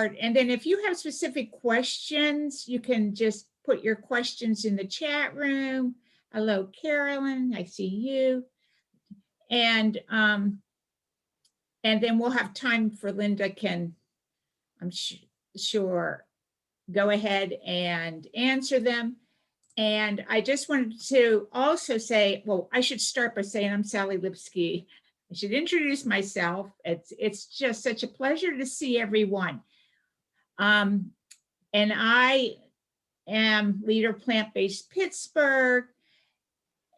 And then if you have specific questions, you can just put your questions in the chat room. Hello, Carolyn, I see you. And then we'll have time for Linda can, I'm sure, go ahead and answer them. And I just wanted to also say, well, I should start by saying I'm Sally Lipsky. I should introduce myself. It's just such a pleasure to see everyone. And I am leader of Plant-Based Pittsburgh.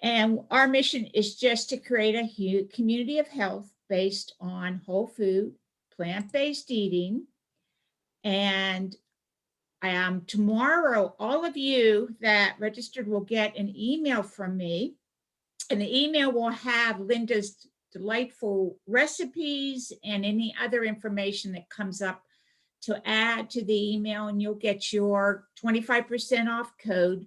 And our mission is just to create a community of health based on whole food, plant-based eating. And tomorrow, all of you that registered will get an email from me. And the email will have Linda's delightful recipes and any other information that comes up to add to the email, and you'll get your 25% off code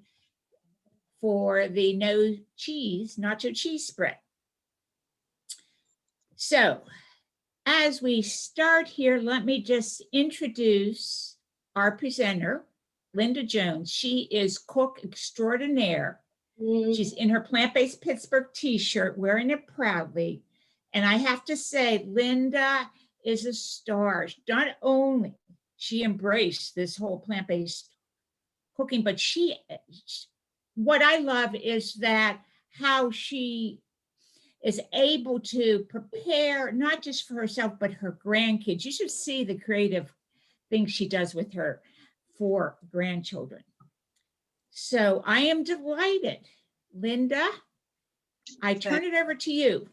for the no cheese, nacho cheese spread. So as we start here, let me just introduce our presenter, Linda Jones. She is cook extraordinaire. She's in her Plant-Based Pittsburgh t-shirt, wearing it proudly. And I have to say, Linda is a star. Not only she embraced this whole plant-based cooking, but what I love is that how she is able to prepare not just for herself, but her grandkids. You should see the creative things she does with her 4 grandchildren. So I am delighted. Linda, I turn it over to you.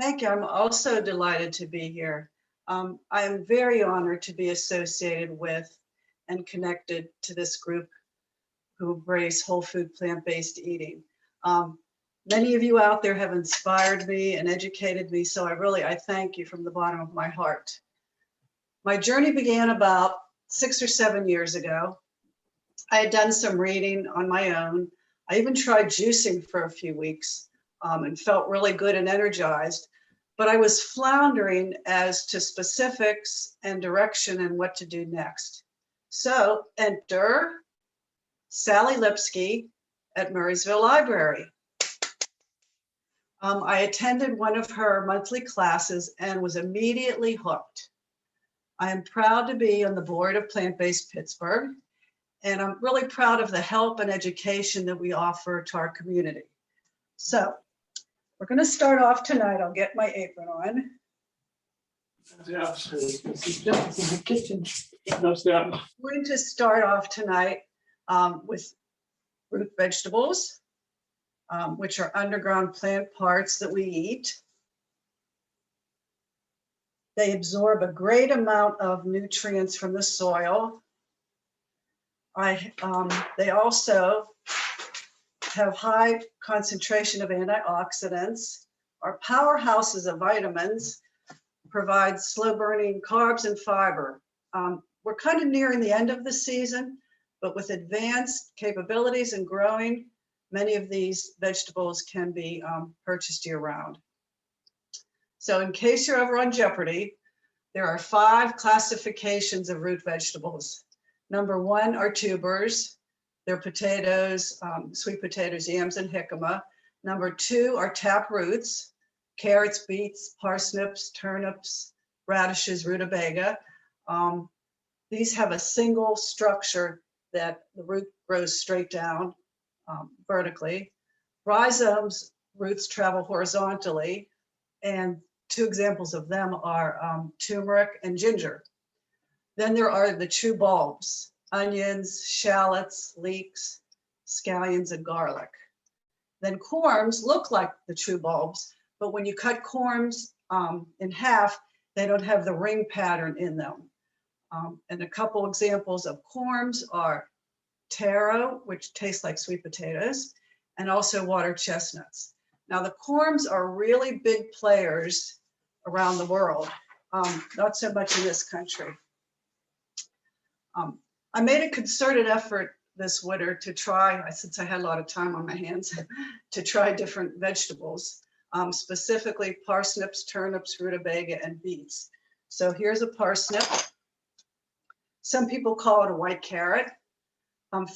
Thank you. I'm also delighted to be here. I am very honored to be associated with and connected to this group who embrace whole food plant-based eating. Many of you out there have inspired me and educated me, so I thank you from the bottom of my heart. My journey began about 6 or 7 years ago. I had done some reading on my own. I even tried juicing for a few weeks and felt really good and energized, but I was floundering as to specifics and direction and what to do next. So enter Sally Lipsky at Murraysville Library. I attended one of her monthly classes and was immediately hooked. I am proud to be on the board of Plant-Based Pittsburgh, and I'm really proud of the help and education that we offer to our community. So we're going to start off tonight. I'll get my apron on. Yeah, this is just in the kitchen. That's that. I'm going to start off tonight with root vegetables, which are underground plant parts that we eat. They absorb a great amount of nutrients from the soil. They also have high concentration of antioxidants, are powerhouses of vitamins, provide slow burning carbs and fiber. We're kind of nearing the end of the season, but with advanced capabilities and growing, many of these vegetables can be purchased year round. So in case you're ever on Jeopardy, there are 5 classifications of root vegetables. Number 1 are tubers. They're potatoes, sweet potatoes, yams, and jicama. Number 2 are tap roots, carrots, beets, parsnips, turnips, radishes, rutabaga. These have a single structure that the root grows straight down vertically. Rhizomes, roots travel horizontally, and 2 examples of them are turmeric and ginger. Then there are the true bulbs, onions, shallots, leeks, scallions, and garlic. Then corms look like the true bulbs, but when you cut corms in half, they don't have the ring pattern in them. And a couple examples of corms are taro, which tastes like sweet potatoes, and also water chestnuts. Now the corms are really big players around the world, not so much in this country. I made a concerted effort this winter to try, since I had a lot of time on my hands, to try different vegetables, specifically parsnips, turnips, rutabaga, and beets. So here's a parsnip. Some people call it a white carrot.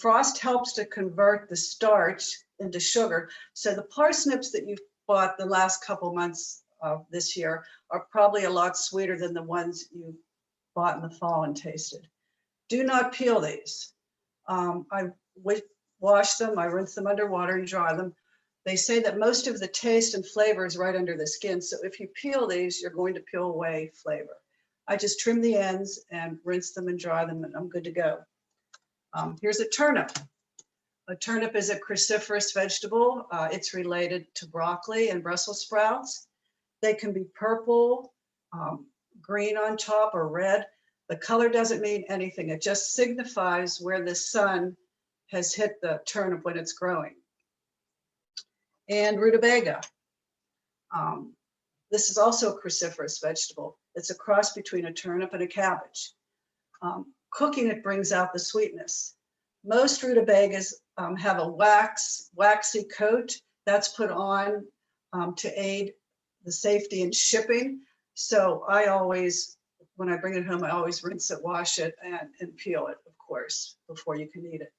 Frost helps to convert the starch into sugar. So the parsnips that you've bought the last couple months of this year are probably a lot sweeter than the ones you bought in the fall and tasted. Do not peel these. I wash them, I rinse them under water and dry them. They say that most of the taste and flavor is right under the skin. So if you peel these, you're going to peel away flavor. I just trim the ends and rinse them and dry them, and I'm good to go. Here's a turnip. A turnip is a cruciferous vegetable. It's related to broccoli and Brussels sprouts. They can be purple, green on top, or red. The color doesn't mean anything. It just signifies where the sun has hit the turnip when it's growing. And rutabaga. This is also a cruciferous vegetable. It's a cross between a turnip and a cabbage. Cooking it brings out the sweetness. Most rutabagas have a waxy coat that's put on to aid the safety in shipping. So I always, when I bring it home, I always rinse it, wash it, and peel it, of course, before you can eat it.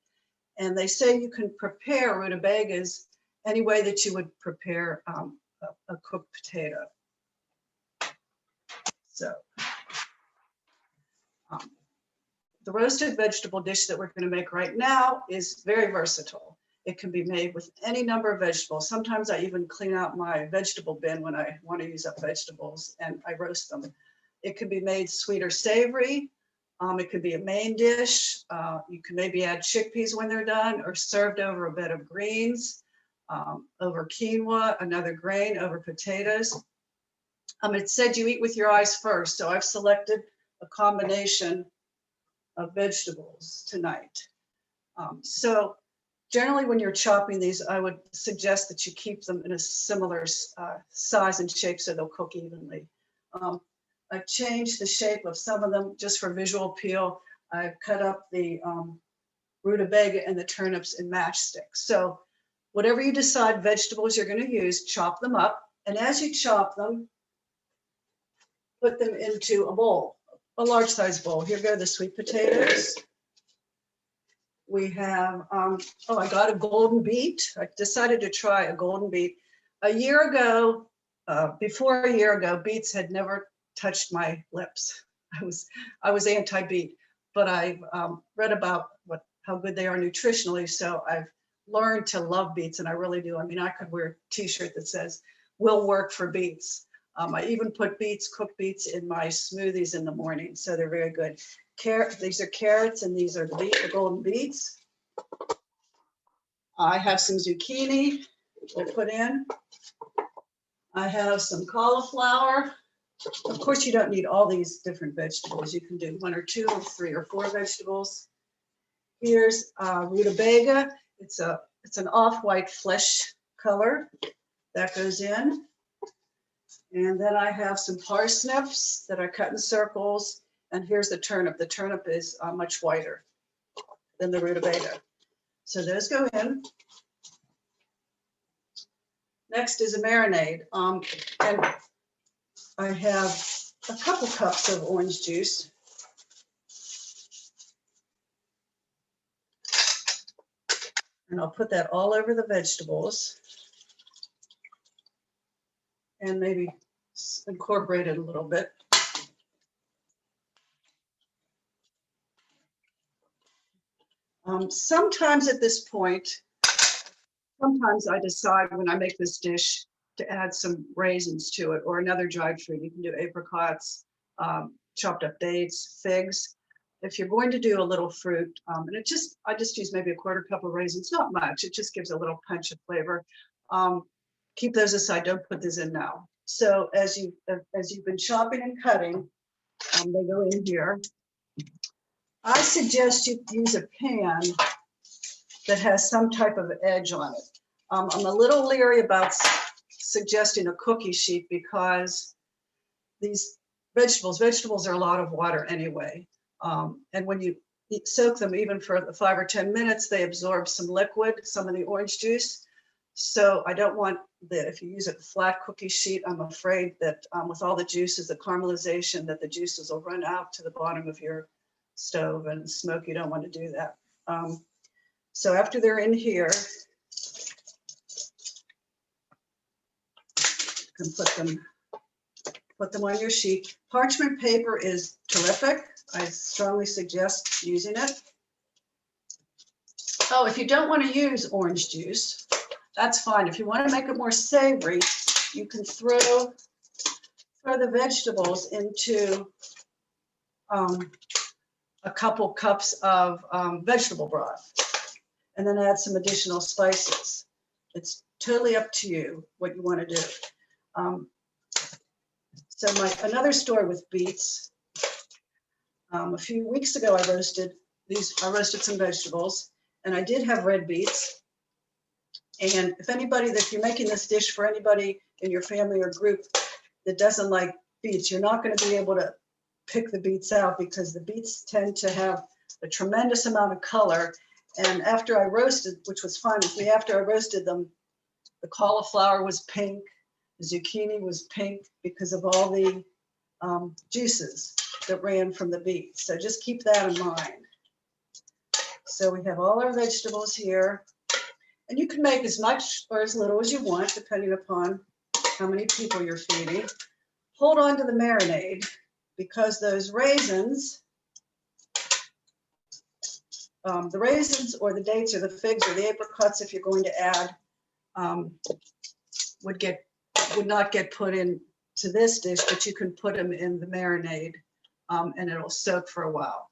And they say you can prepare rutabagas any way that you would prepare a cooked potato. So the roasted vegetable dish that we're going to make right now is very versatile. It can be made with any number of vegetables. Sometimes I even clean out my vegetable bin when I want to use up vegetables, and I roast them. It can be made sweet or savory. It could be a main dish. You can maybe add chickpeas when they're done, or served over a bed of greens, over quinoa, another grain, over potatoes. It said you eat with your eyes first, so I've selected a combination of vegetables tonight. So generally when you're chopping these, I would suggest that you keep them in a similar size and shape so they'll cook evenly. I've changed the shape of some of them just for visual appeal. I've cut up the rutabaga and the turnips in matchsticks. So whatever you decide vegetables you're going to use, chop them up. And as you chop them, put them into a bowl, a large size bowl. Here go the sweet potatoes. We have, I got a golden beet. I decided to try a golden beet. A year ago, before a year ago, beets had never touched my lips. I was anti-beet, but I've read about how good they are nutritionally. So I've learned to love beets, and I really do. I mean, I could wear a t-shirt that says, "Will work for beets." I even put cooked beets in my smoothies in the morning. So they're very good. These are carrots, and these are the golden beets. I have some zucchini we'll put in. I have some cauliflower. Of course, you don't need all these different vegetables. You can do 1 or 2 or 3 or 4 vegetables. Here's rutabaga. It's an off-white flesh color that goes in. And then I have some parsnips that are cut in circles. And here's the turnip. The turnip is much whiter than the rutabaga. So those go in. Next is a marinade. And I have a couple cups of orange juice. And I'll put that all over the vegetables. And maybe incorporate it a little bit. Sometimes at this point, sometimes I decide when I make this dish to add some raisins to it or another dried fruit. You can do apricots, chopped up dates, figs. If you're going to do a little fruit, and I just use maybe a 1/4 cup of raisins, not much. It just gives a little punch of flavor. Keep those aside. Don't put this in now. So as you've been chopping and cutting, they go in here. I suggest you use a pan that has some type of edge on it. I'm a little leery about suggesting a cookie sheet because these vegetables are a lot of water anyway. And when you soak them even for 5 or 10 minutes, they absorb some liquid, some of the orange juice. So I don't want that if you use a flat cookie sheet, I'm afraid that with all the juices, the caramelization, that the juices will run out to the bottom of your stove and smoke. You don't want to do that. So after they're in here, you can put them on your sheet. Parchment paper is terrific. I strongly suggest using it. Oh, if you don't want to use orange juice, that's fine. If you want to make it more savory, you can throw the vegetables into a couple cups of vegetable broth, and then add some additional spices. It's totally up to you what you want to do. So another story with beets. A few weeks ago, I roasted some vegetables, and I did have red beets. And if you're making this dish for anybody in your family or group that doesn't like beets, you're not going to be able to pick the beets out because the beets tend to have a tremendous amount of color. And after I roasted, which was fine with me, after I roasted them, the cauliflower was pink, the zucchini was pink because of all the juices that ran from the beets. So just keep that in mind. So we have all our vegetables here. And you can make as much or as little as you want, depending upon how many people you're feeding. Hold on to the marinade because those raisins, the raisins or the dates or the figs or the apricots, if you're going to add, would not get put into this dish, but you can put them in the marinade and it'll soak for a while.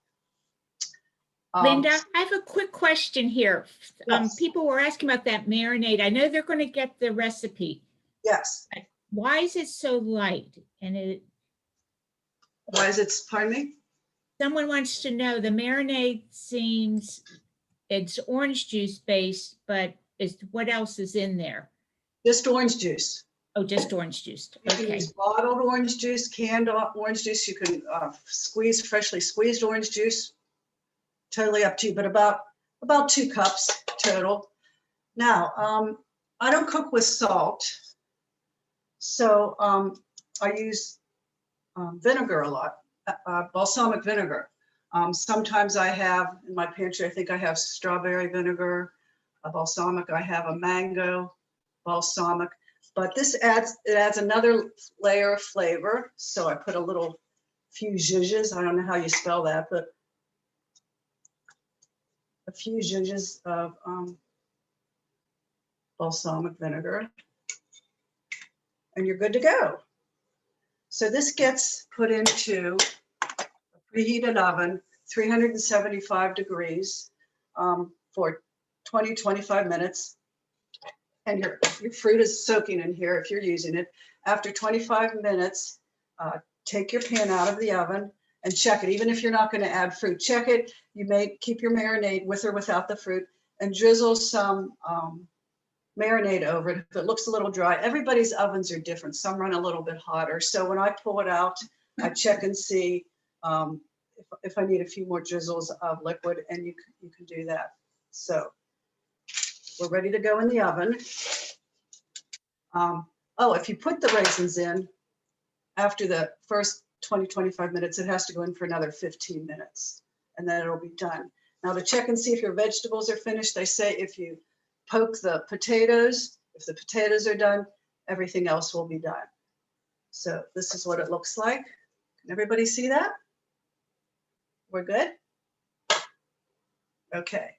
Linda, I have a quick question here. Yes. People were asking about that marinade. I know they're going to get the recipe. Yes. Why is it so light? And Why is it, pardon me? someone wants to know, the marinade seems it's orange juice based, but what else is in there? Just orange juice. Oh, just orange juice. You can Okay. use bottled orange juice, canned orange juice. You can freshly squeezed orange juice. Totally up to you, but about 2 cups total. Now, I don't cook with salt, so I use vinegar a lot, balsamic vinegar. Sometimes I have in my pantry, I think I have strawberry vinegar, a balsamic. I have a mango balsamic, but this adds another layer of flavor. So I put a few zhuzhes. I don't know how you spell that, but a few zhuzhes of balsamic vinegar, and you're good to go. So this gets put into a preheated oven, 375 degrees for 20-25 minutes. And your fruit is soaking in here if you're using it. After 25 minutes, take your pan out of the oven and check it. Even if you're not going to add fruit, check it. You may keep your marinade with or without the fruit and drizzle some marinade over it. If it looks a little dry, everybody's ovens are different. Some run a little bit hotter. So when I pull it out, I check and see if I need a few more drizzles of liquid, and you can do that. So we're ready to go in the oven. If you put the raisins in after the first 20-25 minutes, it has to go in for another 15 minutes, and then it'll be done. Now to check and see if your vegetables are finished, they say if you poke the potatoes, if the potatoes are done, everything else will be done. So this is what it looks like. Can everybody see that? We're good? Okay.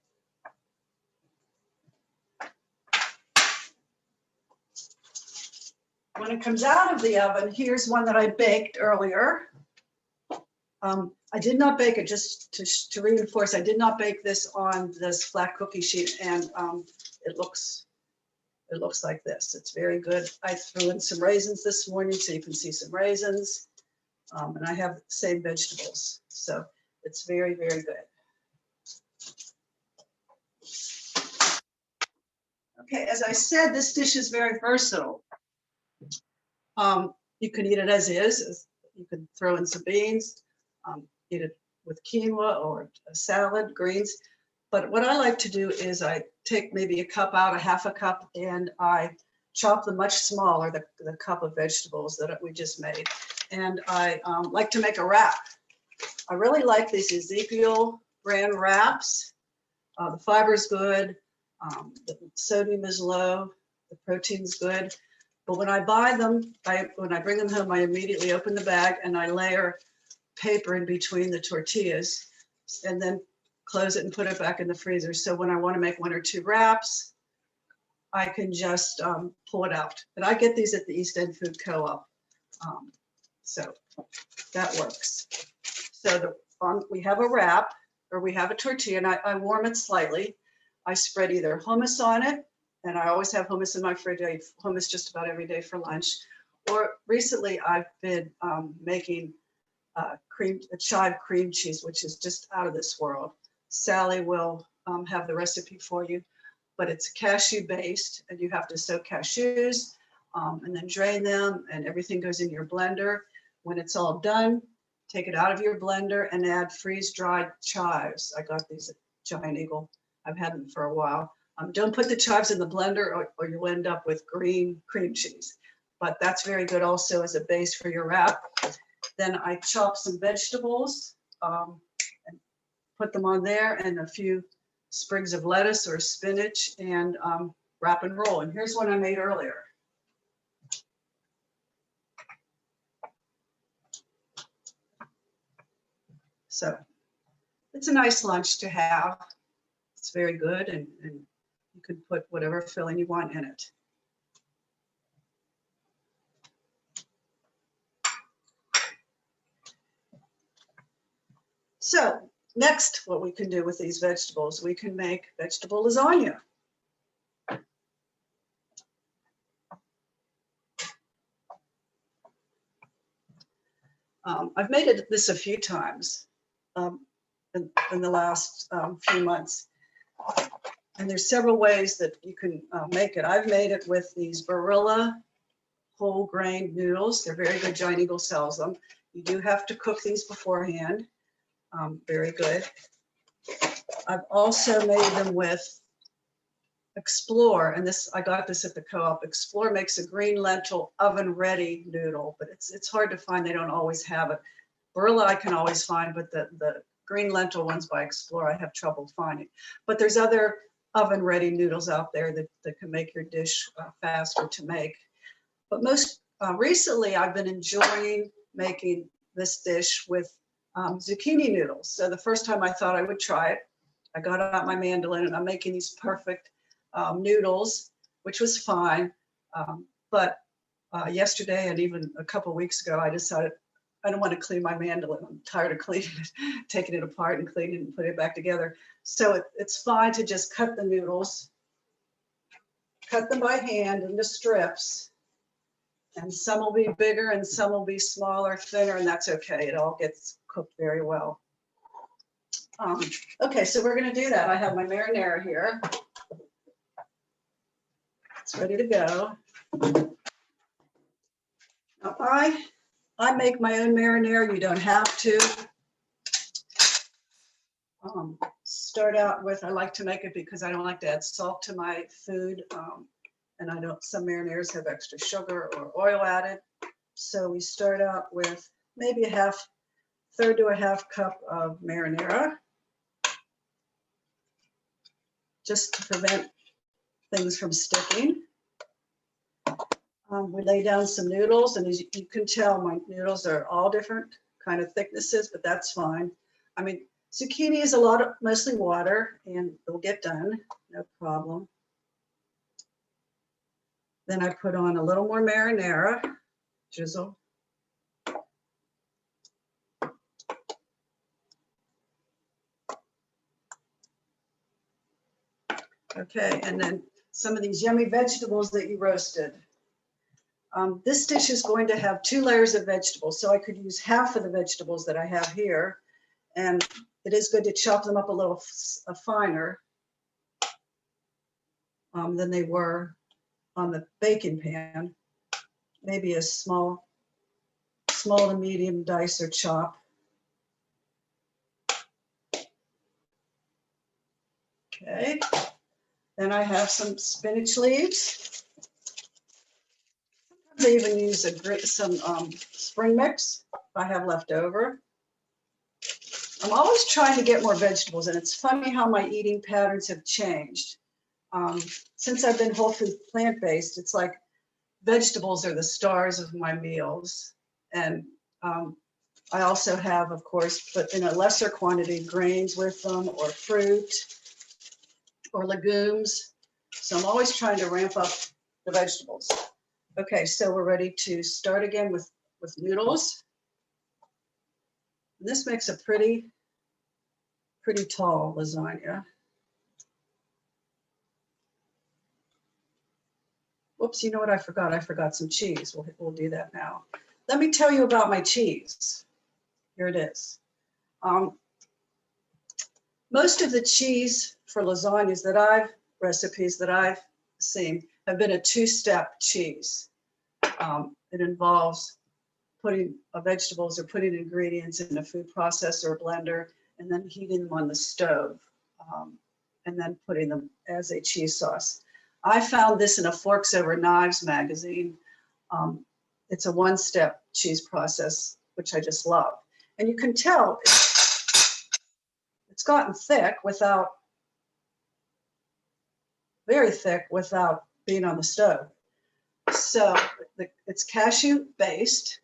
When it comes out of the oven, here's one that I baked earlier. I did not bake it, just to reinforce, I did not bake this on this flat cookie sheet, and it looks like this. It's very good. I threw in some raisins this morning, so you can see some raisins, and I have the same vegetables, so it's very, very good. Okay, as I said, this dish is very versatile. You can eat it as is. You can throw in some beans, eat it with quinoa or a salad, greens. But what I like to do is I take maybe a cup out, a half a cup, and I chop them much smaller, the cup of vegetables that we just made. And I like to make a wrap. I really like these Ezekiel brand wraps. The fiber's good, the sodium is low, the protein's good. But when I buy them, when I bring them home, I immediately open the bag and I layer paper in between the tortillas and then close it and put it back in the freezer. So when I want to make 1 or 2 wraps, I can just pull it out. And I get these at the East End Food Co-op. So that works. So we have a wrap, or we have a tortilla, and I warm it slightly. I spread either hummus on it, and I always have hummus in my fridge. I eat hummus just about every day for lunch. Or recently I've been making a chive cream cheese, which is just out of this world. Sally will have the recipe for you, but it's cashew based, and you have to soak cashews and then drain them, and everything goes in your blender. When it's all done, take it out of your blender and add freeze-dried chives. I got these at Giant Eagle. I've had them for a while. Don't put the chives in the blender or you'll end up with green cream cheese. But that's very good also as a base for your wrap. Then I chop some vegetables and put them on there, and a few sprigs of lettuce or spinach, and wrap and roll. And here's one I made earlier. So it's a nice lunch to have. It's very good, and you can put whatever filling you want in it. So next, what we can do with these vegetables, we can make vegetable lasagna. I've made this a few times in the last few months. And there's several ways that you can make it. I've made it with these Barilla whole grain noodles. They're very good. Giant Eagle sells them. You do have to cook these beforehand. Very good. I've also made them with Explore, and I got this at the co-op. Explore makes a green lentil oven ready noodle, but it's hard to find. They don't always have it. Barilla I can always find, but the green lentil ones by Explore I have trouble finding. But there's other oven ready noodles out there that can make your dish faster to make. But most recently I've been enjoying making this dish with zucchini noodles. So the first time I thought I would try it, I got out my mandolin and I'm making these perfect noodles, which was fine. But yesterday and even a couple of weeks ago, I decided I don't want to clean my mandolin. I'm tired of cleaning it, taking it apart and cleaning it and putting it back together. So it's fine to just cut the noodles, cut them by hand into strips. And some will be bigger and some will be smaller, thinner, and that's okay. It all gets cooked very well. Okay, so we're going to do that. I have my marinara here. It's ready to go. Now I make my own marinara. You don't have to. Start out with, I like to make it because I don't like to add salt to my food. And I don't, some marinaras have extra sugar or oil added. So we start out with maybe a third to a half cup of marinara, just to prevent things from sticking. We lay down some noodles, and as you can tell, my noodles are all different kind of thicknesses, but that's fine. I mean, zucchini is mostly water, and it'll get done, no problem. Then I put on a little more marinara, drizzle. Okay, and then some of these yummy vegetables that you roasted. This dish is going to have 2 layers of vegetables, so I could use half of the vegetables that I have here, and it is good to chop them up a little finer than they were on the baking pan. Maybe a small to medium dice or chop. Okay, then I have some spinach leaves. Sometimes I even use some spring mix if I have left over. I'm always trying to get more vegetables, and it's funny how my eating patterns have changed. Since I've been whole food plant-based, it's like vegetables are the stars of my meals. And I also have, of course, but in a lesser quantity, grains with them, or fruit, or legumes. So I'm always trying to ramp up the vegetables. Okay, so we're ready to start again with noodles. And this makes a pretty tall lasagna. Whoops, you know what I forgot? I forgot some cheese. We'll do that now. Let me tell you about my cheese. Here it is. Most of the cheese for lasagnas recipes that I've seen have been a two-step cheese. It involves putting vegetables or putting ingredients in a food processor or blender, and then heating them on the stove, and then putting them as a cheese sauce. I found this in a Forks Over Knives magazine. It's a one-step cheese process, which I just love. And you can tell it's gotten thick very thick without being on the stove. So it's cashew based.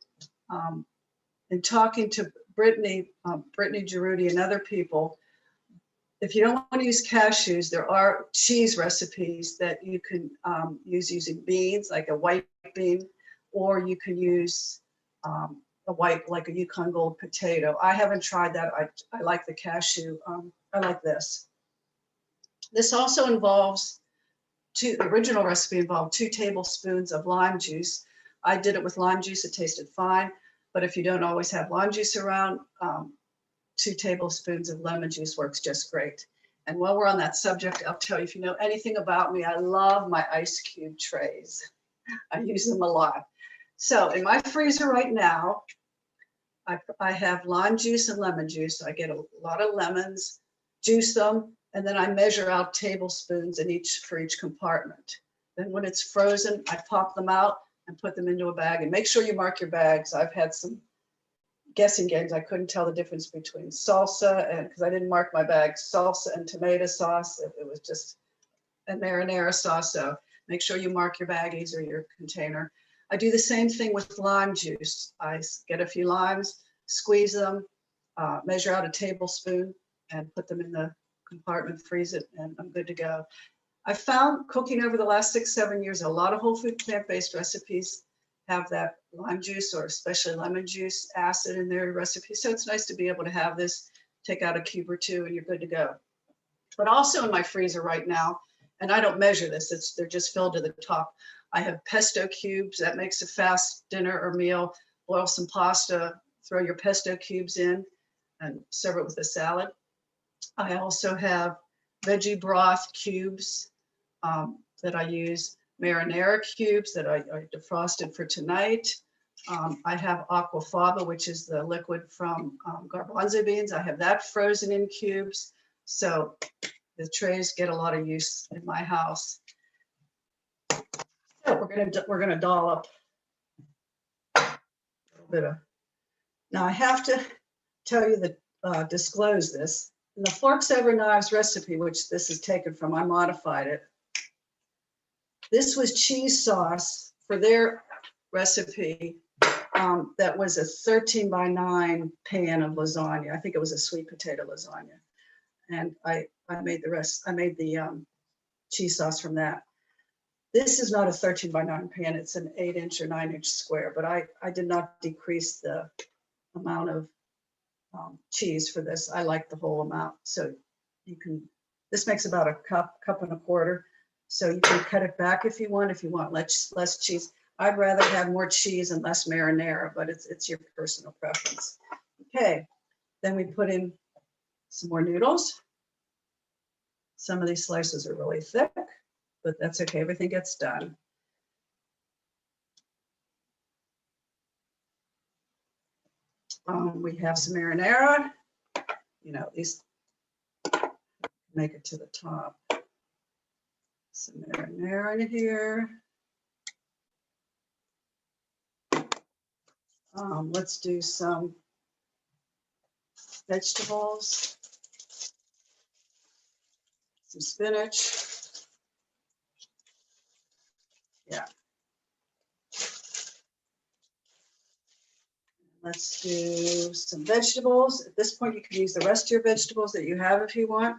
In talking to Brittany Giroudi and other people, if you don't want to use cashews, there are cheese recipes that you can use using beans, like a white bean, or you can use a white, like a Yukon Gold potato. I haven't tried that. I like the cashew. I like this. This also involves the original recipe involved 2 tablespoons of lime juice. I did it with lime juice. It tasted fine. But if you don't always have lime juice around, 2 tablespoons of lemon juice works just great. And while we're on that subject, I'll tell you, if you know anything about me, I love my ice cube trays. I use them a lot. So in my freezer right now, I have lime juice and lemon juice. I get a lot of lemons, juice them, and then I measure out tablespoons for each compartment. Then when it's frozen, I pop them out and put them into a bag. And make sure you mark your bags. I've had some guessing games. I couldn't tell the difference between salsa, and because I didn't mark my bag, salsa and tomato sauce. It was just a marinara sauce. So make sure you mark your baggies or your container. I do the same thing with lime juice. I get a few limes, squeeze them, measure out a tablespoon, and put them in the compartment, freeze it, and I'm good to go. I found cooking over the last 6-7 years, a lot of whole food plant-based recipes have that lime juice, or especially lemon juice acid in their recipe. So it's nice to be able to have this, take out a cube or 2 and you're good to go. But also in my freezer right now, and I don't measure this, they're just filled to the top. I have pesto cubes. That makes a fast dinner or meal. Boil some pasta, throw your pesto cubes in, and serve it with a salad. I also have veggie broth cubes that I use, marinara cubes that I defrosted for tonight. I have aquafaba, which is the liquid from garbanzo beans. I have that frozen in cubes. So the trays get a lot of use in my house. So we're gonna dollop a little bit of. Now I have to tell you that disclose this. In the Forks Over Knives recipe, which this is taken from, I modified it. This was cheese sauce for their recipe. That was a 13x9 pan of lasagna. I think it was a sweet potato lasagna, and I made the rest. I made the cheese sauce from that. This is not a 13x9 pan. It's an 8-inch or 9-inch square, but I did not decrease the amount of cheese for this. I like the whole amount. So you can, this makes about a cup and a quarter. So you can cut it back if you want less cheese. I'd rather have more cheese and less marinara, but it's your personal preference. Okay, then we put in some more noodles. Some of these slices are really thick, but that's okay, everything gets done. We have some marinara, you know, these make it to the top. Some marinara in here. Let's do some vegetables, some spinach. Yeah. Let's do some vegetables. At this point, you can use the rest of your vegetables that you have if you want.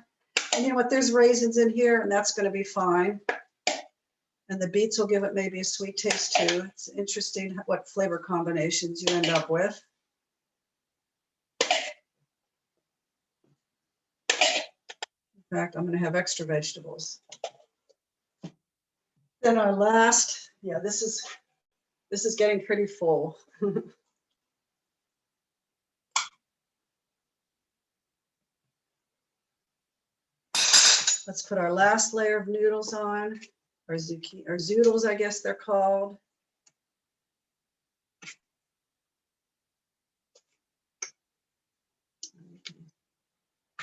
And you know what, there's raisins in here and that's gonna be fine. And the beets will give it maybe a sweet taste too. It's interesting what flavor combinations you end up with. In fact, I'm gonna have extra vegetables. Then our last, yeah, this is getting pretty full. Let's put our last layer of noodles on, or zucchini, or zoodles, I guess they're called.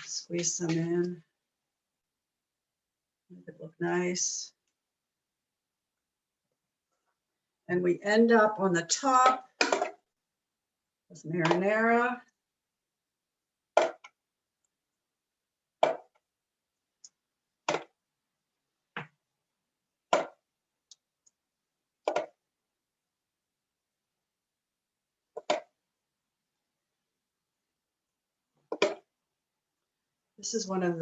Squeeze some in. Make it look nice. And we end up on the top with marinara. This is one of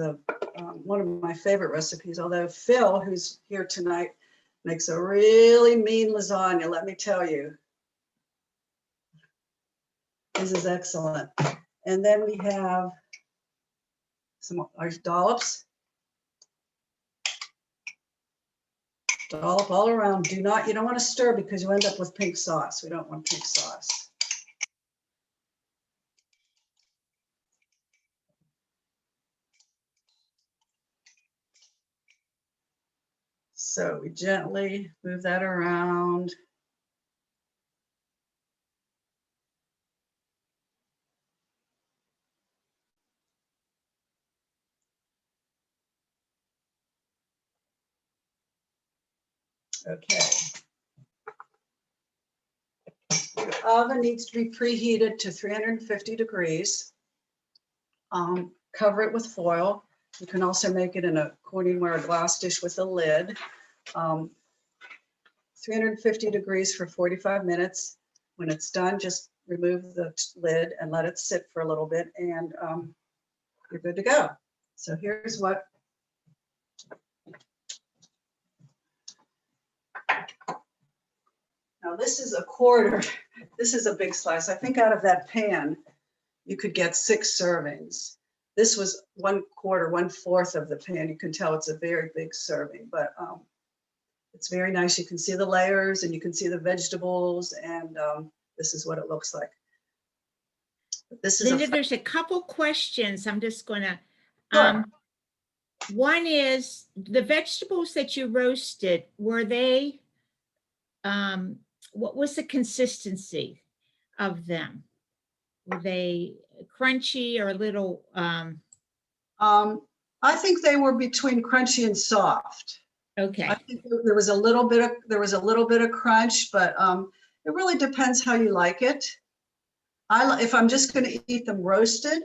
my favorite recipes, although Phil, who's here tonight, makes a really mean lasagna, let me tell you. This is excellent. And then we have some our dollops. Dollop all around. You don't want to stir because you end up with pink sauce. We don't want pink sauce. So we gently move that around. Okay. Your oven needs to be preheated to 350 degrees. Cover it with foil. You can also make it in a corningware glass dish with a lid. 350 degrees for 45 minutes. When it's done, just remove the lid and let it sit for a little bit and you're good to go. So here's what. Now this is a quarter. This is a big slice. I think out of that pan, you could get 6 servings. This was 1/4, 1/4 of the pan. You can tell it's a very big serving, but it's very nice. You can see the layers and you can see the vegetables, and this is what it looks like. This is Linda, there's a couple questions. I'm just gonna, Sure. One is the vegetables that you roasted, were they, what was the consistency of them? Were they crunchy or a little, I think they were between crunchy and soft. okay. I think there was a little bit of crunch, but it really depends how you like it. If I'm just going to eat them roasted,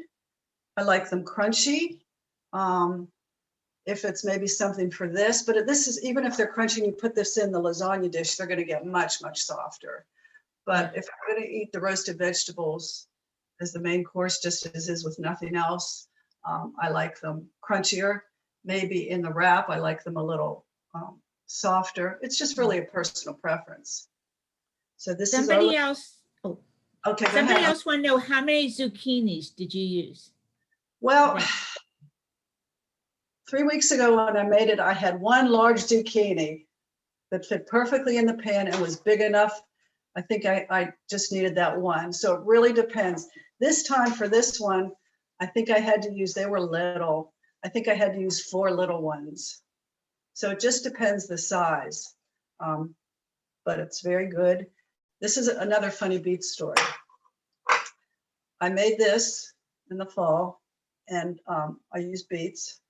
I like them crunchy. If it's maybe something for this, but this is, even if they're crunchy and you put this in the lasagna dish, they're going to get much, much softer. But if I'm going to eat the roasted vegetables as the main course, just as is with nothing else, I like them crunchier. Maybe in the wrap, I like them a little softer. It's just really a personal preference. So this Somebody is else, oh, okay. somebody else want to know, how many zucchinis did you use? Well, 3 weeks ago when I made it, I had 1 large zucchini that fit perfectly in the pan and was big enough. I think I just needed that one. So it really depends. This time for this one, I think I had to use, they were little. I think I had to use 4 little ones. So it just depends the size, but it's very good. This is another funny beet story. I made this in the fall and I used beets.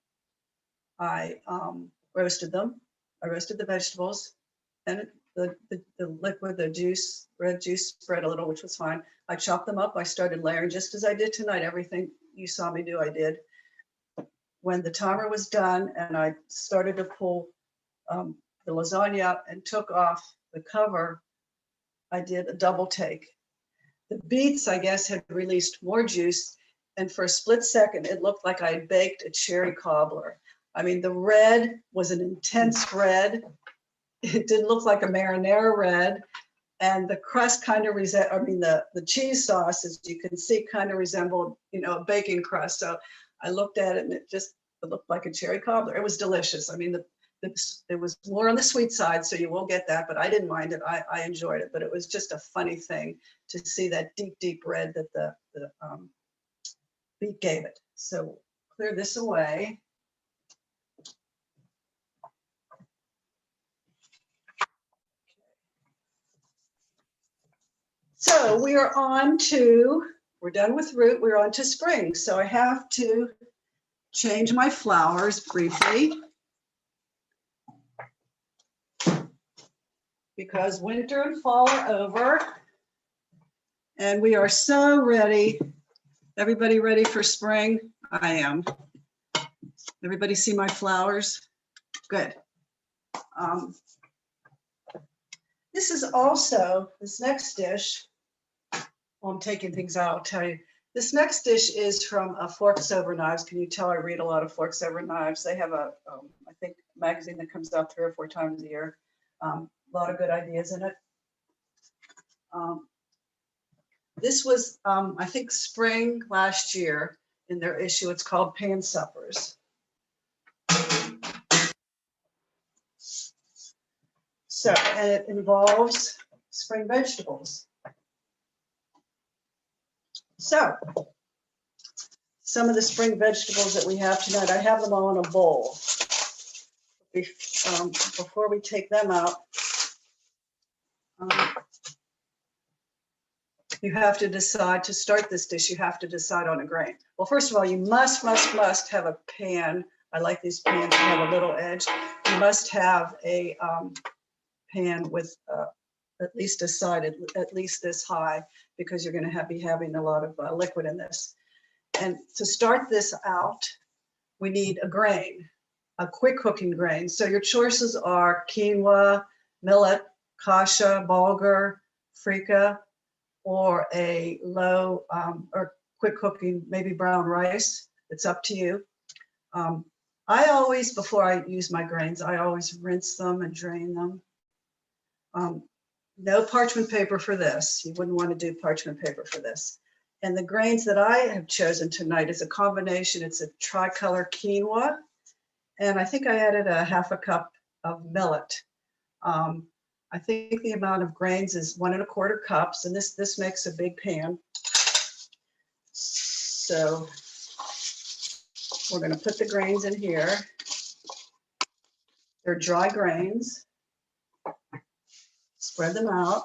I roasted them. I roasted the vegetables and the liquid, the juice, red juice spread a little, which was fine. I chopped them up. I started layering just as I did tonight. Everything you saw me do, I did. When the timer was done and I started to pull the lasagna out and took off the cover, I did a double take. The beets, I guess, had released more juice, and for a split second, it looked like I had baked a cherry cobbler. I mean, the red was an intense red. It didn't look like a marinara red, and the crust kind of the cheese sauce, as you can see, kind of resembled, a baking crust. So I looked at it, and it looked like a cherry cobbler. It was delicious. I mean, it was more on the sweet side, so you will get that, but I didn't mind it. I enjoyed it, but it was just a funny thing to see that deep, deep red that the beet gave it. So clear this away. So we're done with root, we're on to spring. So I have to change my flowers briefly, because winter and fall are over, and we are so ready. Everybody ready for spring? I am. Everybody see my flowers? Good. This next dish, while I'm taking things out, I'll tell you. This next dish is from Forks Over Knives. Can you tell I read a lot of Forks Over Knives? They have I think, a magazine that comes out 3 or 4 times a year. A lot of good ideas in it. This was, I think, spring last year in their issue. It's called Pan Suppers. So, and it involves spring vegetables. So, some of the spring vegetables that we have tonight, I have them all in a bowl. Before we take them out, you have to decide, to start this dish, you have to decide on a grain. Well, first of all, you must have a pan. I like these pans that have a little edge. You must have a pan with at least a side, at least this high, because you're going to be having a lot of liquid in this. And to start this out, we need a grain, a quick cooking grain. So your choices are quinoa, millet, kasha, bulgur, freekeh, or a low or quick cooking, maybe brown rice. It's up to you. I always, before I use my grains, I always rinse them and drain them. No parchment paper for this. You wouldn't want to do parchment paper for this. And the grains that I have chosen tonight is a combination. It's a tricolor quinoa, and I think I added a half a cup of millet. I think the amount of grains is 1 1/4 cups, and this makes a big pan. So we're going to put the grains in here. They're dry grains. Spread them out.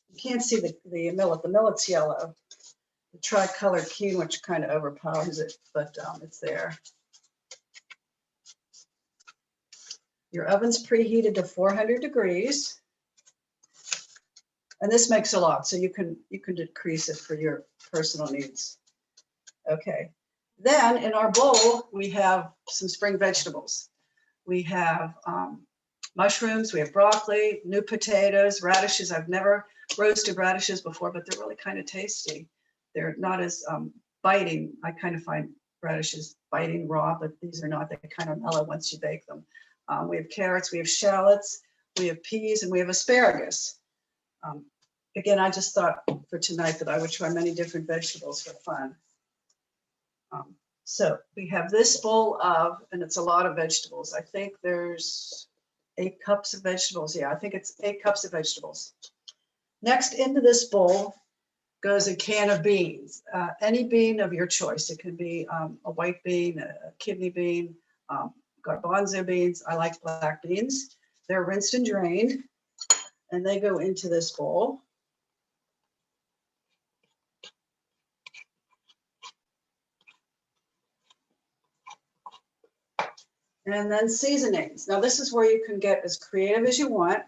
You can't see the millet. The millet's yellow. The tricolor quinoa, which kind of overpowers it, but it's there. Your oven's preheated to 400 degrees. And this makes a lot, so you can decrease it for your personal needs. Okay. Then in our bowl, we have some spring vegetables. We have mushrooms, we have broccoli, new potatoes, radishes. I've never roasted radishes before, but they're really kind of tasty. They're not as biting. I kind of find radishes biting raw, but these are not. They kind of mellow once you bake them. We have carrots, we have shallots, we have peas, and we have asparagus. Again, I just thought for tonight that I would try many different vegetables for fun. So we have this bowl of, and it's a lot of vegetables. I think there's 8 cups of vegetables. Yeah, I think it's 8 cups of vegetables. Next, into this bowl goes a can of beans. Any bean of your choice. It could be a white bean, a kidney bean, garbanzo beans. I like black beans. They're rinsed and drained, and they go into this bowl. And then seasonings. Now this is where you can get as creative as you want.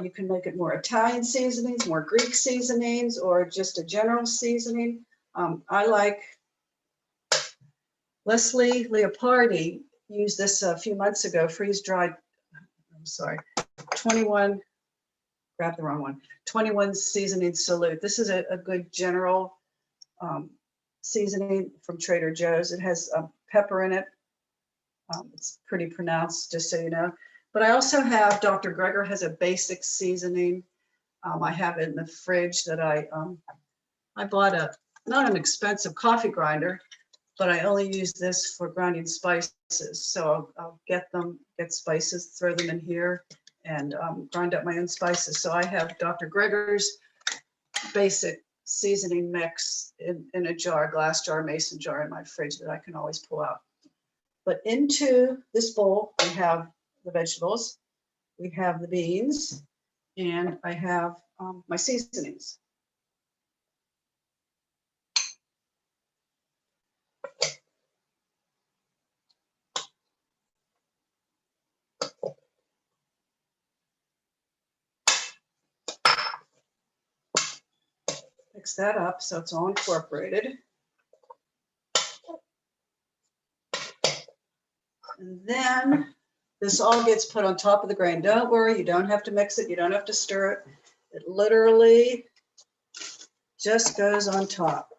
You can make it more Italian seasonings, more Greek seasonings, or just a general seasoning. I like Leslie Leopardi used this a few months ago, freeze-dried, 21, grab the wrong one, 21 seasoning salute. This is a good general seasoning from Trader Joe's. It has pepper in it. It's pretty pronounced, just so you know. But I also have, Dr. Greger has a basic seasoning. I have it in the fridge that I bought not an expensive coffee grinder, but I only use this for grinding spices. So I'll get spices, throw them in here, and grind up my own spices. So I have Dr. Greger's basic seasoning mix in a jar, glass jar, mason jar in my fridge that I can always pull out. But into this bowl, we have the vegetables, we have the beans, and I have my seasonings. Mix that up so it's all incorporated. And then this all gets put on top of the grain. Don't worry, you don't have to mix it. You don't have to stir it. It literally just goes on top.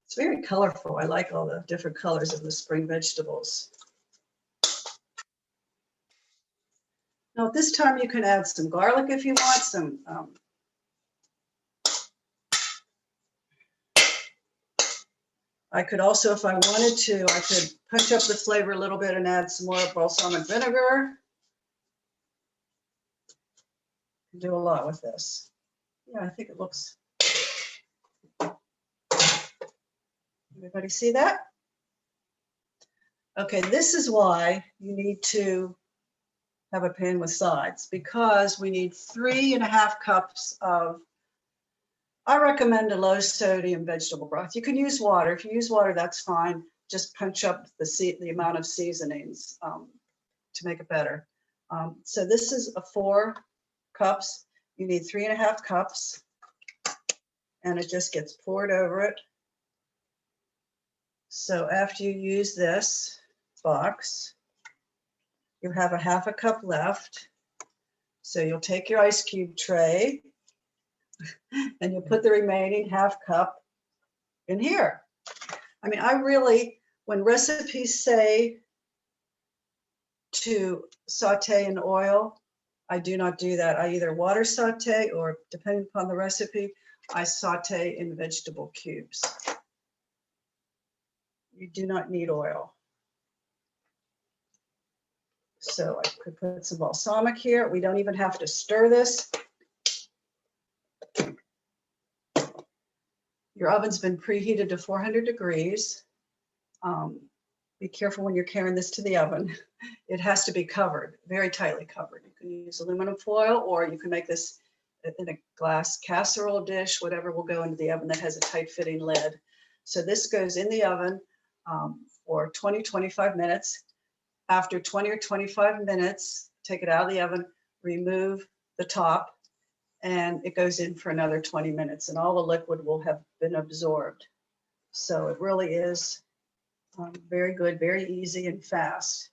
It's very colorful. I like all the different colors of the spring vegetables. Now at this time you can add some garlic if you want, some I could also, if I wanted to, I could punch up the flavor a little bit and add some more balsamic vinegar. Do a lot with this. Yeah, I think it looks. Everybody see that? Okay, this is why you need to have a pan with sides, because we need 3.5 cups of, I recommend a low sodium vegetable broth. You can use water. If you use water, that's fine. Just punch up the amount of seasonings to make it better. So this is 4 cups. You need 3.5 cups, and it just gets poured over it. So after you use this box, you have 1/2 cup left. So you'll take your ice cube tray and you'll put the remaining 1/2 cup in here. I mean, I really, when recipes say to saute in oil, I do not do that. I either water saute, or depending upon the recipe, I saute in vegetable cubes. You do not need oil. So I could put some balsamic here. We don't even have to stir this. Your oven's been preheated to 400 degrees. Be careful when you're carrying this to the oven. It has to be covered, very tightly covered. You can use aluminum foil, or you can make this in a glass casserole dish, whatever will go into the oven that has a tight fitting lid. So this goes in the oven for 20-25 minutes. After 20 or 25 minutes, take it out of the oven, remove the top, and it goes in for another 20 minutes, and all the liquid will have been absorbed. So it really is very good, very easy and fast.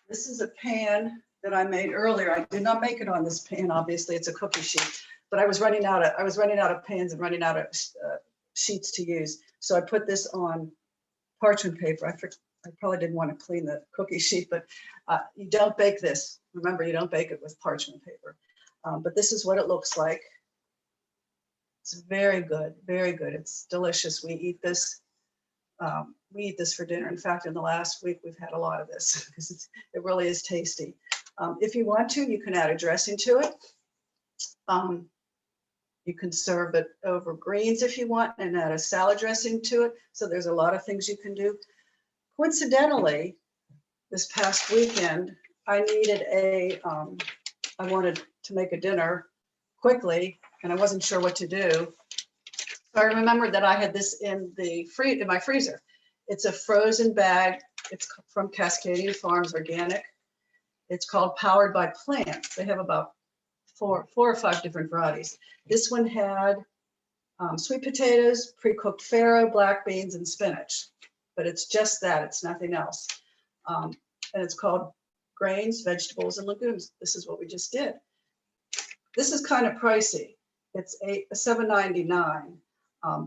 This is a pan that I made earlier. I did not make it on this pan, obviously, it's a cookie sheet, but I was running out of pans and running out of sheets to use. So I put this on parchment paper. I probably didn't want to clean the cookie sheet, but you don't bake this. Remember, you don't bake it with parchment paper. But this is what it looks like. It's very good, very good. It's delicious. We eat this for dinner. In fact, in the last week, we've had a lot of this because it really is tasty. If you want to, you can add a dressing to it. You can serve it over greens if you want and add a salad dressing to it. So there's a lot of things you can do. Coincidentally, this past weekend, I needed I wanted to make a dinner quickly and I wasn't sure what to do. So I remembered that I had this in my freezer. It's a frozen bag. It's from Cascadian Farms Organic. It's called Powered by Plants. They have about four or five different varieties. This one had sweet potatoes, pre-cooked farro, black beans, and spinach. But it's just that, it's nothing else. And it's called Grains, Vegetables, and Legumes. This is what we just did. This is kind of pricey. It's $7.99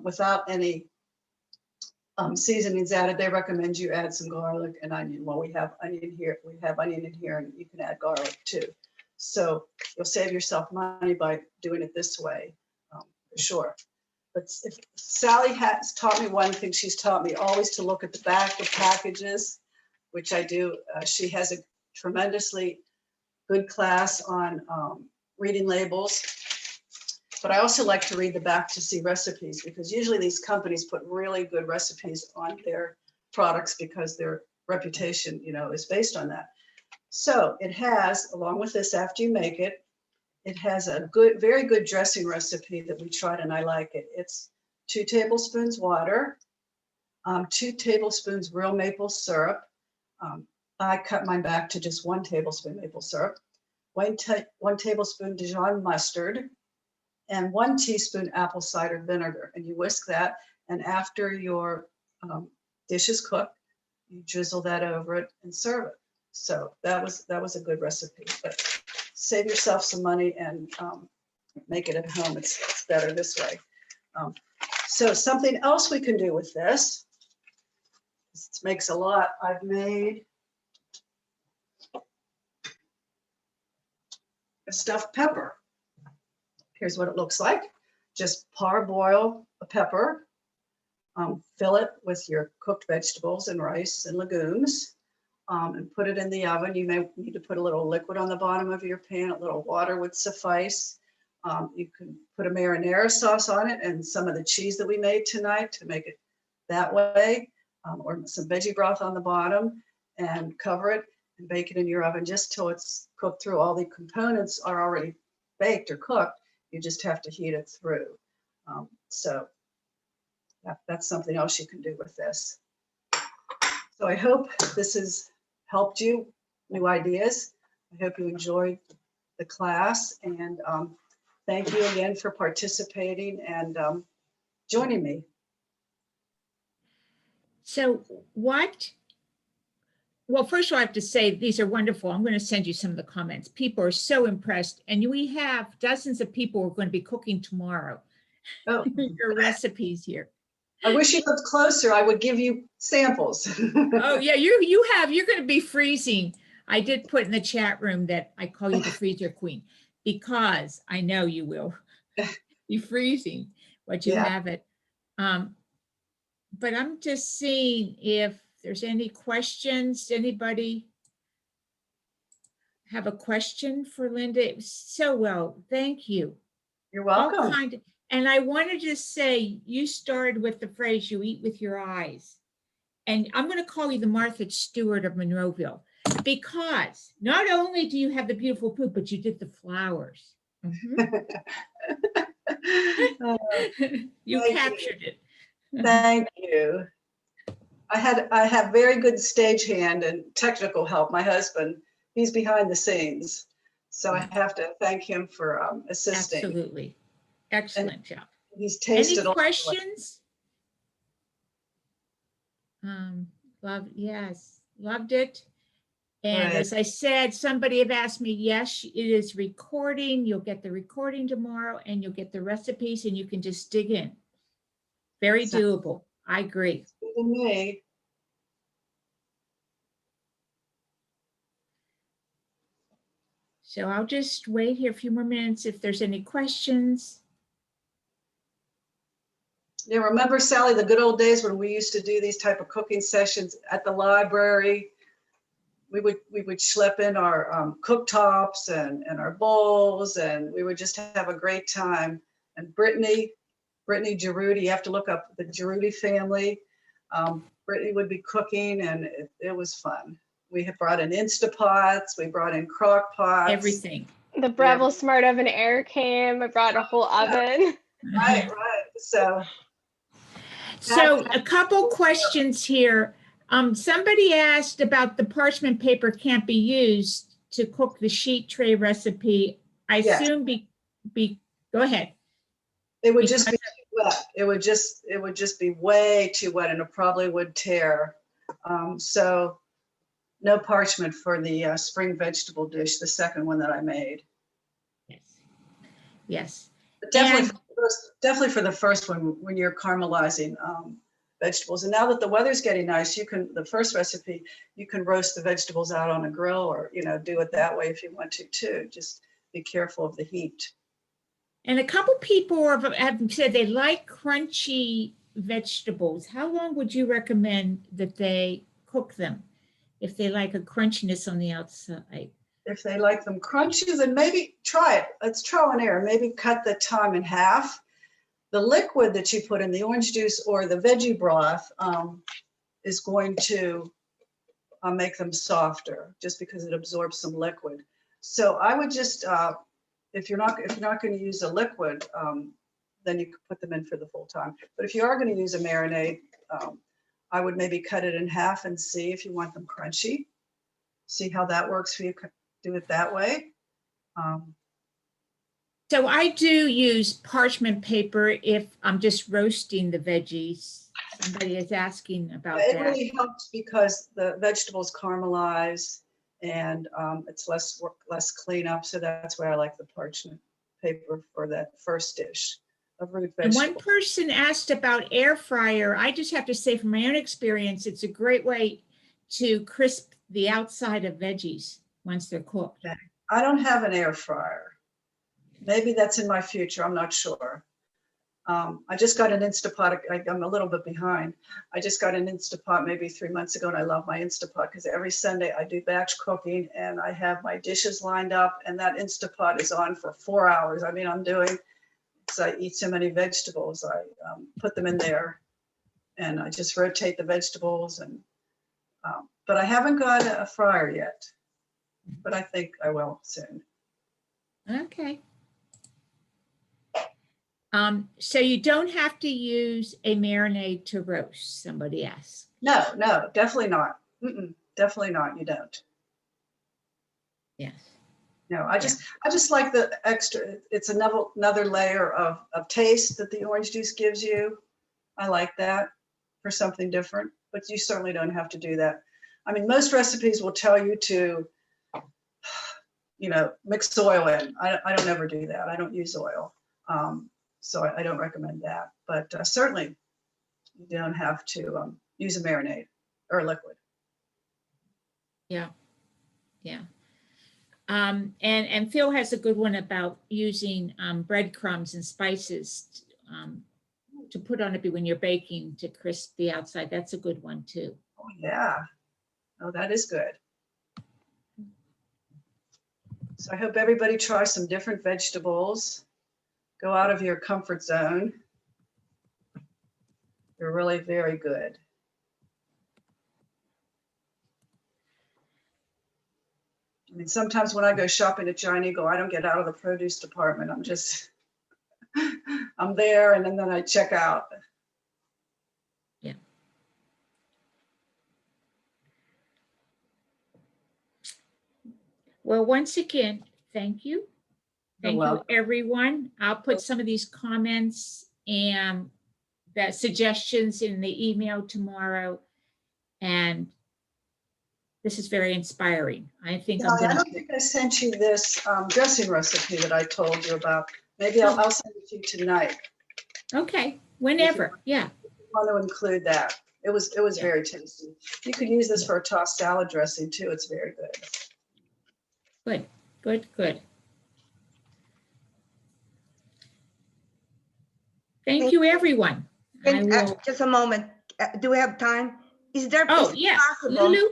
without any seasonings added. They recommend you add some garlic and onion. Well, we have onion here. We have onion in here, and you can add garlic too. So you'll save yourself money by doing it this way, for sure. But if Sally has taught me one thing, she's taught me always to look at the back of packages, which I do. She has a tremendously good class on reading labels. But I also like to read the back to see recipes, because usually these companies put really good recipes on their products because their reputation, is based on that. So it has, along with this, after you make it, it has a very good dressing recipe that we tried and I like it. It's 2 tablespoons water, 2 tablespoons real maple syrup. I cut mine back to just 1 tablespoon maple syrup, 1 tablespoon Dijon mustard, and 1 teaspoon apple cider vinegar. And you whisk that. And after your dish is cooked, you drizzle that over it and serve it. So that was a good recipe. But save yourself some money and make it at home. It's better this way. So something else we can do with this, this makes a lot. I've made a stuffed pepper. Here's what it looks like. Just parboil a pepper, fill it with your cooked vegetables and rice and legumes, and put it in the oven. You may need to put a little liquid on the bottom of your pan. A little water would suffice. You can put a marinara sauce on it and some of the cheese that we made tonight to make it that way, or some veggie broth on the bottom, and cover it and bake it in your oven just till it's cooked through. All the components are already baked or cooked. You just have to heat it through. So that's something else you can do with this. So I hope this has helped you, new ideas. I hope you enjoyed the class, and thank you again for participating and joining me. So well, first of all, I have to say, these are wonderful. I'm going to send you some of the comments. People are so impressed. And we have dozens of people who are going to be cooking tomorrow. Oh. Your recipes here. I wish you lived closer. I would give you samples. Oh yeah, you're going to be freezing. I did put in the chat room that I call you the freezer queen, because I know you will be freezing what you have it. But I'm just seeing if there's any questions. Anybody have a question for Linda? It was so well. Thank you. You're welcome. And I wanted to say, you started with the phrase, you eat with your eyes. And I'm going to call you the Martha Stewart of Monroeville, because not only do you have the beautiful food, but you did the flowers. You captured it. Thank you. I have very good stage-hand and technical help. My husband, he's behind the scenes. So I have to thank him for assisting. Absolutely. Excellent job. He's tasted Any questions? Loved it. And as I said, somebody had asked me, yes, it is recording. You'll get the recording tomorrow and you'll get the recipes and you can just dig in. Very doable. I agree. To me. So I'll just wait here a few more minutes if there's any questions. Yeah, remember, Sally, the good old days when we used to do these type of cooking sessions at the library? We would schlep in our cooktops and our bowls, and we would just have a great time. And Brittany Giroudi, you have to look up the Giroudi family. Brittany would be cooking, and it was fun. We have brought in Instapots, we brought in crock pots. Everything. The Breville Smart Oven Air came. I brought a whole oven. Right, right. So So a couple questions here. Somebody asked about the parchment paper can't be used to cook the sheet tray recipe. I Yes. assume go ahead. it would just be too wet. It would just be way too wet, and it probably would tear. So no parchment for the spring vegetable dish, the second one that I made. Yes. Yes. But definitely, And- definitely for the first one when you're caramelizing vegetables. And now that the weather's getting nice, the first recipe, you can roast the vegetables out on a grill, or do it that way if you want to too. Just be careful of the heat. And a couple people have said they like crunchy vegetables. How long would you recommend that they cook them if they like a crunchiness on the outside? If they like them crunchy, then maybe try it. Let's trial and error. Maybe cut the time in half. The liquid that you put in the orange juice or the veggie broth is going to make them softer, just because it absorbs some liquid. So I would just, if you're not going to use a liquid, then you could put them in for the full time. But if you are going to use a marinade, I would maybe cut it in half and see if you want them crunchy. See how that works for you. Do it that way. So I do use parchment paper if I'm just roasting the veggies. Somebody is asking about It that. really helps because the vegetables caramelize, and it's less work, less cleanup. So that's why I like the parchment paper for that first dish of root And one vegetables. person asked about air fryer. I just have to say from my own experience, it's a great way to crisp the outside of veggies once they're cooked. I don't have an air fryer. Maybe that's in my future. I'm not sure. I just got an Instapot. I'm a little bit behind. I just got an Instapot maybe 3 months ago, and I love my Instapot because every Sunday I do batch cooking and I have my dishes lined up, and that Instapot is on for 4 hours. I mean, I eat so many vegetables. I put them in there and I just rotate the vegetables, and but I haven't got a fryer yet, but I think I will soon. Okay. So you don't have to use a marinade to roast, somebody asked. No, definitely not. Definitely not. You don't. Yes. No, I just like the extra. It's another layer of taste that the orange juice gives you. I like that for something different, but you certainly don't have to do that. I mean, most recipes will tell you to, mix oil in. I don't ever do that. I don't use oil. So I don't recommend that, but certainly you don't have to use a marinade or a liquid. Yeah. Yeah. And Phil has a good one about using breadcrumbs and spices to put on it when you're baking to crisp the outside. That's a good one too. Oh yeah. Oh, that is good. So I hope everybody tries some different vegetables. Go out of your comfort zone. They're really very good. I mean, sometimes when I go shopping at Giant Eagle, I don't get out of the produce department. I'm there, and then I check out. Yeah. Well, once again, thank you. Thank you, welcome. everyone. I'll put some of these comments and the suggestions in the email tomorrow. And this is very inspiring. I think I don't think I sent you this dressing recipe that I told you about. Maybe I'll send it to you tonight. Okay, whenever, yeah. I want to include that. It was Yeah. very tasty. You could use this for a tossed salad dressing too. It's very good. Good, good, good. Thank you, everyone. I will, Just a moment. Do we have time? Is it yeah, possible? Lulu?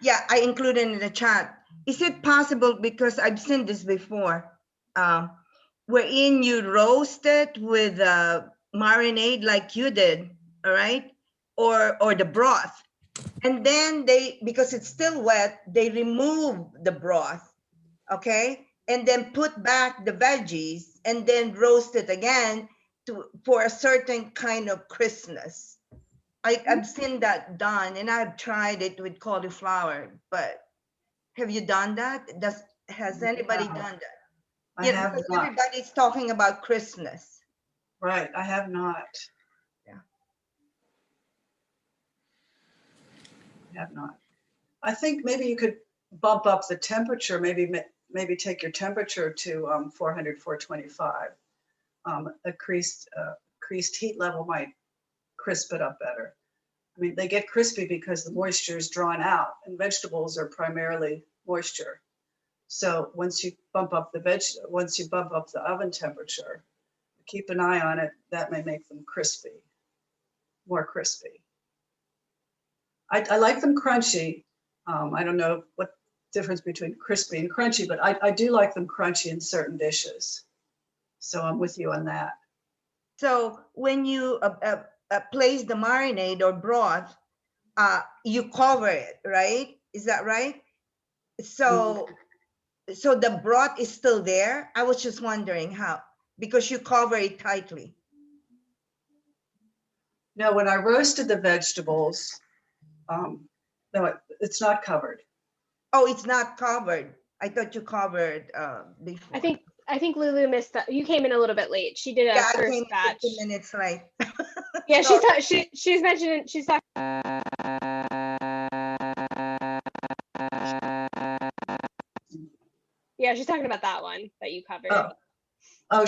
Yeah, I included in the chat. Is it possible, because I've seen this before, wherein you roast it with marinade like you did, all right? Or the broth, And then because it's still wet, they remove the broth, okay? And then put back the veggies and then roast it again for a certain kind of crispness. I've seen that done, and I've tried it with cauliflower, but have you done that? Has anybody No, done that? I Yeah, have because not. everybody's talking about crispness. Right, I have not. Yeah. I have not. I think maybe you could bump up the temperature, maybe take your temperature to 400, 425. A creased heat level might crisp it up better. I mean, they get crispy because the moisture is drawn out, and vegetables are primarily moisture. So once you bump up the oven temperature, keep an eye on it, that may make them crispy, more crispy. I like them crunchy. I don't know what difference between crispy and crunchy, but I do like them crunchy in certain dishes. So I'm with you on that. So when you place the marinade or broth, you cover it, right? Is that right? So the broth is still there. I was just wondering how, because you cover it tightly. Now, when I roasted the vegetables, no, it's not covered. Oh, it's not covered. I thought you covered before. I think Lulu missed that. You came in a little bit late. She did a Yeah, I first came batch. 15 minutes late. Yeah, Sorry. she's mentioned she's talking. Yeah, she's talking about that one that you covered. Oh,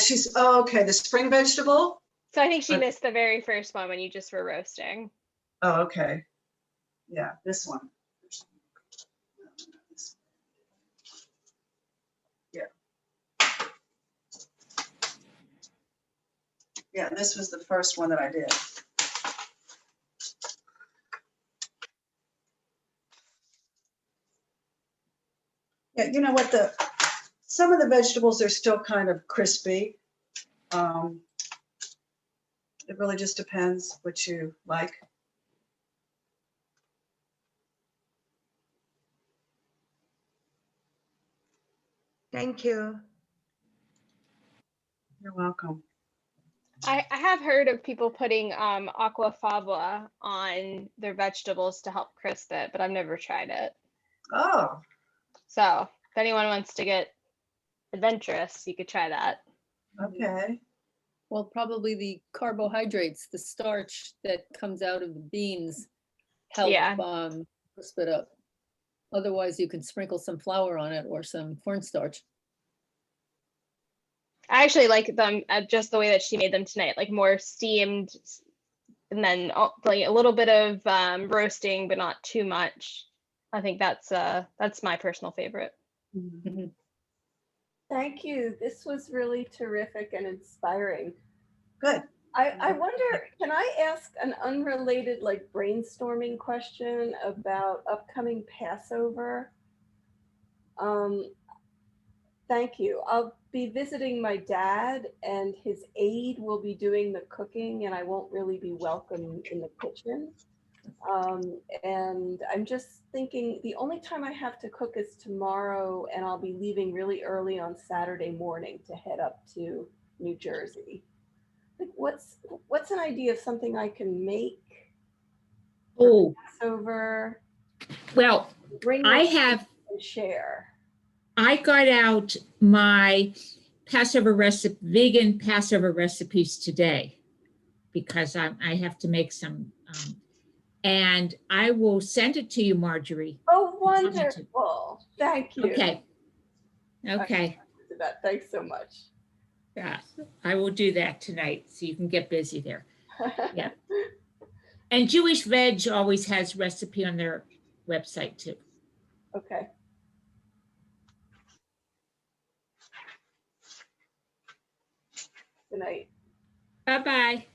okay, the spring vegetable? So I think she Okay. missed the very first one when you just were roasting. Oh, okay. Yeah, this one. Yeah. Yeah, this was the first one that I did. Yeah, you know what, some of the vegetables are still kind of crispy. It really just depends what you like. Thank you. You're welcome. I have heard of people putting aquafaba on their vegetables to help crisp it, but I've never tried it. Oh, So if anyone wants to get adventurous, you could try that. okay. Well, probably the carbohydrates, the starch that comes out of the beans help Yeah. crisp it up. Otherwise, you can sprinkle some flour on it or some cornstarch. I actually like them just the way that she made them tonight, like more steamed, and then like a little bit of roasting, but not too much. I think that's my personal favorite. Mhm. Thank you. This was really terrific and inspiring. Good. I wonder, can I ask an unrelated, like, brainstorming question about upcoming Passover? Thank you. I'll be visiting my dad, and his aide will be doing the cooking, and I won't really be welcome in the kitchen. And I'm just thinking the only time I have to cook is tomorrow, and I'll be leaving really early on Saturday morning to head up to New Jersey. Like, what's an idea of something I can make Oh, over, well, bring I up have, and share? I got out my vegan Passover recipes today because I have to make some, and I will send it to you, Marjorie. Oh, wonderful. Thank you. Okay. Okay. Thanks so much. Yeah, I will do that tonight so you can get busy there. Yeah. And Jewish Veg always has recipe on their website too. Okay. Good night. Bye-bye.